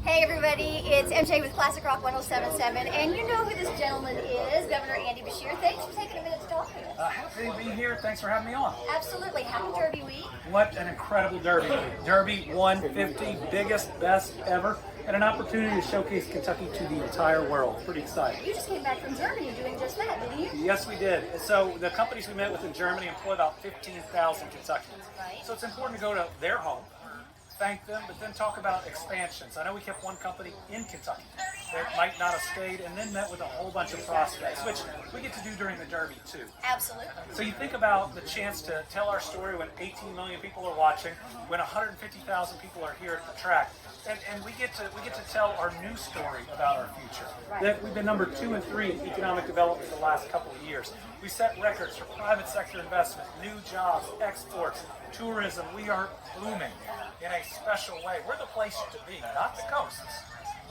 Hey everybody, it's MJ with Classic Rock 1077, and you know who this gentleman is, Governor Andy Beshear. Thanks for taking a minute to talk to us. Happy to be here. Thanks for having me on. Absolutely. Happy Derby week. What an incredible Derby week. Derby 150, biggest, best ever, and an opportunity to showcase Kentucky to the entire world. Pretty exciting. You just came back from Germany doing just that, didn't you? Yes, we did. So the companies we met with in Germany employ about 15,000 Kentuckians. Right. So it's important to go to their home, thank them, but then talk about expansions. I know we kept one company in Kentucky that might not have stayed, and then met with a whole bunch of prospects, which we get to do during the Derby too. Absolutely. So you think about the chance to tell our story when 18 million people are watching, when 150,000 people are here at the track, and we get to tell our new story about our future. Right. That we've been number 2 and 3 in economic development the last couple of years. We set records for private sector investment, new jobs, exports, tourism. We are blooming in a special way. We're the place to be, not the coasts,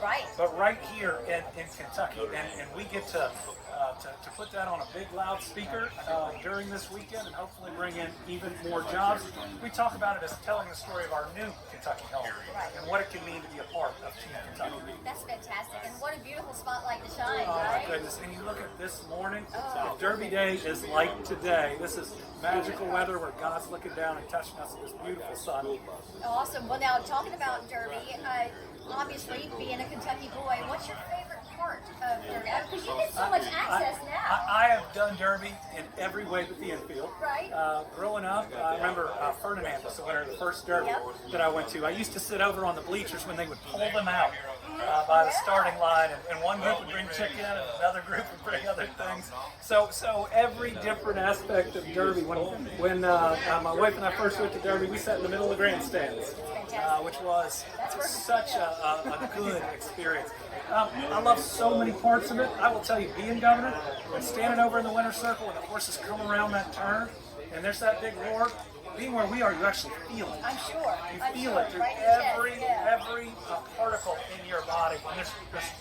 Right. but right here in Kentucky, and we get to put that on a big loudspeaker during this weekend, and hopefully bring in even more jobs. We talk about it as telling the story of our new Kentucky home, Right. and what it can mean to be a part of Team Kentucky. That's fantastic, and what a beautiful spotlight to shine, Oh my right? goodness! And you look at this morning. Oh. If Derby Day is like today, this is magical weather where God's looking down and touching us with this beautiful sun. Awesome. Well, now talking about Derby, obviously being a Kentucky boy, what's your favorite part of Derby? Because you get so much access now. I have done Derby in every way but the infield. Right. Growing up, I remember Ferdinand was the winner of the first Derby Yep. that I went to. I used to sit over on the bleachers when they would pull them out by the starting line, and one group would bring chicken and another group would bring other things. So every different aspect of Derby. When my wife and I first went to Derby, we sat in the middle of the grandstands, which was such a good experience. I love so many parts of it. I will tell you, being governor and standing over in the winner's circle when the horses come around that turn, and there's that big roar. Being where we are, you actually feel it. I'm sure. You I'm feel sure. it through Right in the chest, every yeah. particle in your body. And there's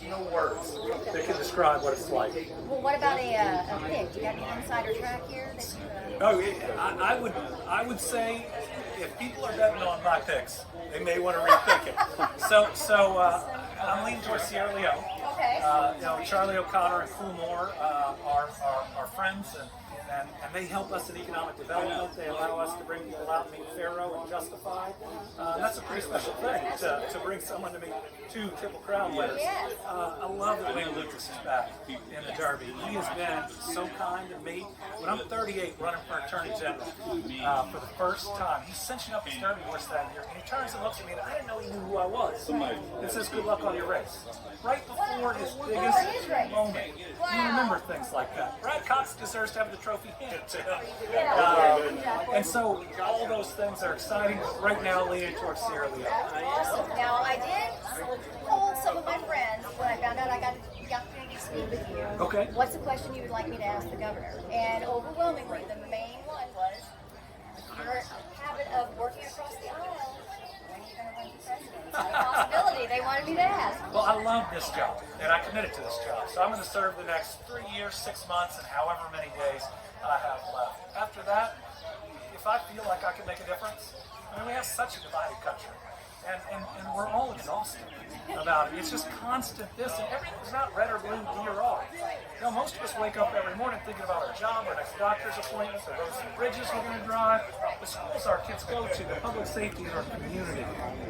no words that can describe what it's like. Well, what about a pick? You got any insider track here? That you, I would say if people are betting on my picks, they may want to rethink it. So I'm leaning towards Sierra Leone. Okay. Charlie O'Connor and Coolmore are friends, and they help us in economic development. They allow us to bring people out and meet Pharaoh and Justify. That's a pretty special thing to bring someone to meet 2 Triple Crown winners. Yes. I love that Wayne Lucas is back in the Derby. He has been so kind to me. When I'm 38 running for Attorney General for the first time, he's cinching up his Derby horse that year, and he turns and looks at me, and I didn't know he knew who I was. And says, "Good luck on your race." Right before his biggest moment. You remember things like that. Brad Cox deserves to have the trophy handed to him. And so all those things are exciting. Right now, leaning towards Sierra Leone. awesome. Now, I did poll some of my friends when I found out I got the opportunity to speak with you. Okay. What's the question you would like me to ask the governor? And overwhelmingly, the main one was your habit of working across the aisle. When are you going to run for president? It's a possibility they wanted me to ask. Well, I love this job, and I committed to this job. So I'm going to serve the next 3 years, 6 months, and however many days I have left. After that, if I feel like I can make a difference, I mean, we have such a divided country, and we're all exhausted about it. It's just constant this, and everything's not red or blue, D or R. Most of us wake up every morning thinking about our job, our next doctor's appointments, the roads and bridges we're going to drive, the schools our kids go to, the public safety in our community.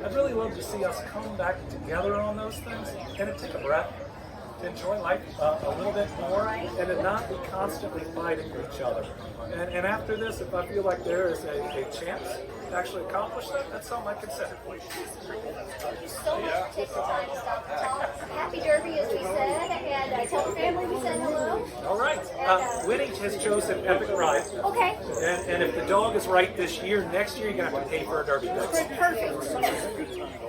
I'd really love to see us come back together on those things and to take a breath, to enjoy life a little bit more, and to not be constantly fighting each other. And after this, if I feel like there is a chance to actually accomplish that, that's something I consider. Thank you so much for taking the time to stop and talk. Happy Derby, as we said, and I tell the family we said hello. All right. Winning has chosen Epic Ride. Okay. And if the dog is right this year, next year you're going to have to pay for a Derby fix. Perfect.